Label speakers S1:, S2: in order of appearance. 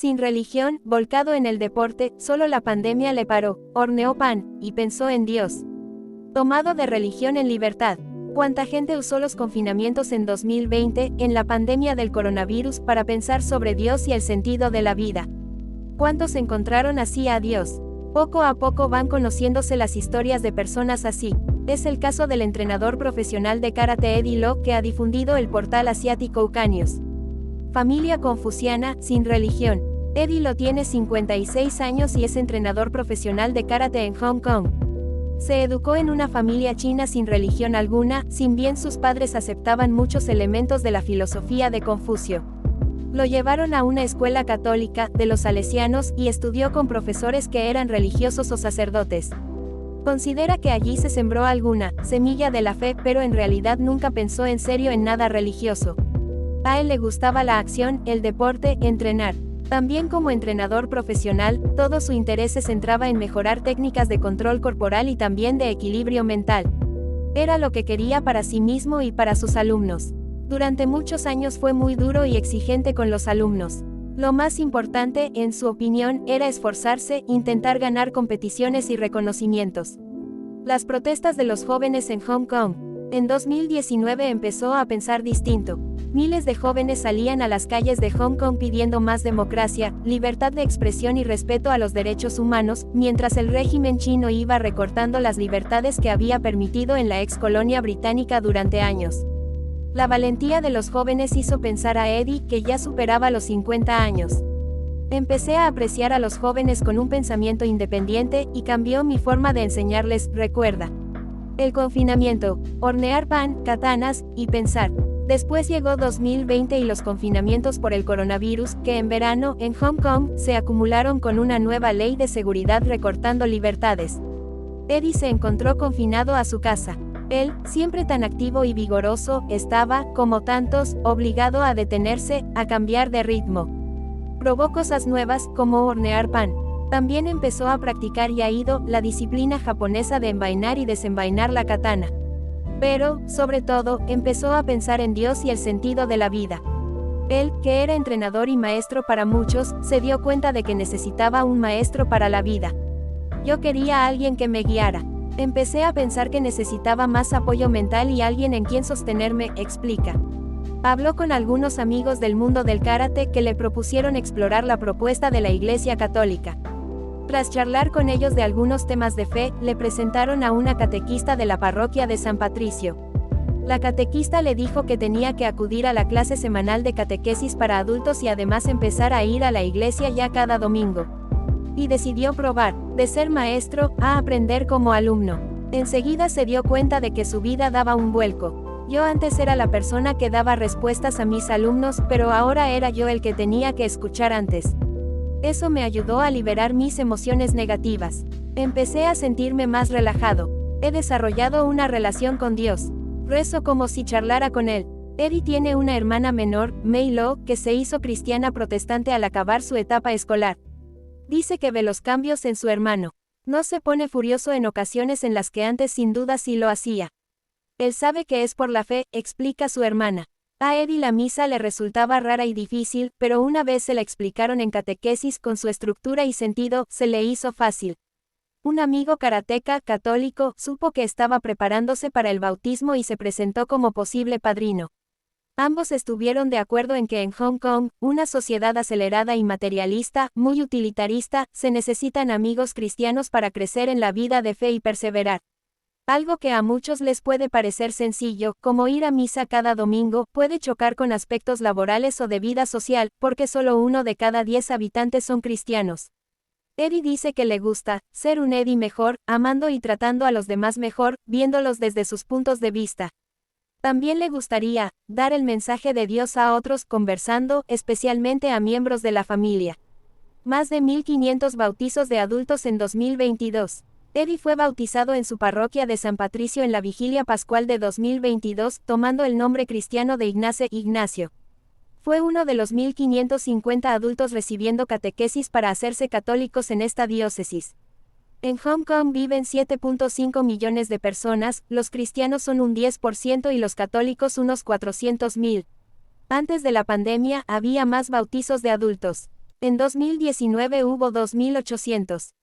S1: Sin religión, volcado en el deporte, solo la pandemia le paró, horneó pan, y pensó en Dios. Tomado de religión en libertad. ¿Cuánta gente usó los confinamientos en 2020, en la pandemia del coronavirus, para pensar sobre Dios y el sentido de la vida? ¿Cuántos encontraron así a Dios? Poco a poco van conociéndose las historias de personas así. Es el caso del entrenador profesional de karate Eddie Lo, que ha difundido el portal asiático Ucanius. Familia confuciana, sin religión. Eddie Lo tiene 56 años y es entrenador profesional de karate en Hong Kong. Se educó en una familia china sin religión alguna, si bien sus padres aceptaban muchos elementos de la filosofía de Confucio. Lo llevaron a una escuela católica, de los salesianos, y estudió con profesores que eran religiosos o sacerdotes. Considera que allí se sembró alguna semilla de la fe, pero en realidad nunca pensó en serio en nada religioso. A él le gustaba la acción, el deporte, entrenar. También como entrenador profesional, todo su interés se centraba en mejorar técnicas de control corporal y también de equilibrio mental. Era lo que quería para sí mismo y para sus alumnos. Durante muchos años fue muy duro y exigente con los alumnos. Lo más importante, en su opinión, era esforzarse, intentar ganar competiciones y reconocimientos. Las protestas de los jóvenes en Hong Kong. En 2019 empezó a pensar distinto. Miles de jóvenes salían a las calles de Hong Kong pidiendo más democracia, libertad de expresión y respeto a los derechos humanos, mientras el régimen chino iba recortando las libertades que había permitido en la ex colonia británica durante años. La valentía de los jóvenes hizo pensar a Eddie, que ya superaba los 50 años. Empecé a apreciar a los jóvenes con un pensamiento independiente, y cambió mi forma de enseñarles, recuerda. El confinamiento, hornear pan, katanas, y pensar. Después llegó 2020 y los confinamientos por el coronavirus, que en verano, en Hong Kong, se acumularon con una nueva ley de seguridad recortando libertades. Eddie se encontró confinado a su casa. Él, siempre tan activo y vigoroso, estaba, como tantos, obligado a detenerse, a cambiar de ritmo. Probó cosas nuevas, como hornear pan. También empezó a practicar Iaido, la disciplina japonesa de envainar y desenvainar la katana. Pero, sobre todo, empezó a pensar en Dios y el sentido de la vida. Él, que era entrenador y maestro para muchos, se dio cuenta de que necesitaba un maestro para la vida. Yo quería a alguien que me guiara. Empecé a pensar que necesitaba más apoyo mental y alguien en quien sostenerme, explica. Habló con algunos amigos del mundo del karate que le propusieron explorar la propuesta de la Iglesia Católica. Tras charlar con ellos de algunos temas de fe, le presentaron a una catequista de la parroquia de San Patricio. La catequista le dijo que tenía que acudir a la clase semanal de catequesis para adultos y además empezar a ir a la iglesia ya cada domingo. Y decidió probar, de ser maestro, a aprender como alumno. Enseguida se dio cuenta de que su vida daba un vuelco. Yo antes era la persona que daba respuestas a mis alumnos, pero ahora era yo el que tenía que escuchar antes. Eso me ayudó a liberar mis emociones negativas. Empecé a sentirme más relajado. He desarrollado una relación con Dios. Rezo como si charlara con Él. Eddie tiene una hermana menor, Mei Lo, que se hizo cristiana protestante al acabar su etapa escolar. Dice que ve los cambios en su hermano. No se pone furioso en ocasiones en las que antes sin duda sí lo hacía. Él sabe que es por la fe, explica su hermana. A Eddie la misa le resultaba rara y difícil, pero una vez se la explicaron en catequesis con su estructura y sentido, se le hizo fácil. Un amigo karateca católico supo que estaba preparándose para el bautismo y se presentó como posible padrino. Ambos estuvieron de acuerdo en que en Hong Kong, una sociedad acelerada y materialista, muy utilitarista, se necesitan amigos cristianos para crecer en la vida de fe y perseverar. Algo que a muchos les puede parecer sencillo, como ir a misa cada domingo, puede chocar con aspectos laborales o de vida social, porque solo 1 de cada 10 habitantes son cristianos. Eddie dice que le gusta ser un Eddie mejor, amando y tratando a los demás mejor, viéndolos desde sus puntos de vista. También le gustaría dar el mensaje de Dios a otros, conversando, especialmente a miembros de la familia. Más de 1.500 bautizos de adultos en 2022. Eddie fue bautizado en su parroquia de San Patricio en la vigilia pascual de 2022, tomando el nombre cristiano de Ignacio. Fue uno de los 1.550 adultos recibiendo catequesis para hacerse católicos en esta diócesis. En Hong Kong viven 7.5 millones de personas, los cristianos son un 10% y los católicos unos 400.000. Antes de la pandemia, había más bautizos de adultos. En 2019 hubo 2.800.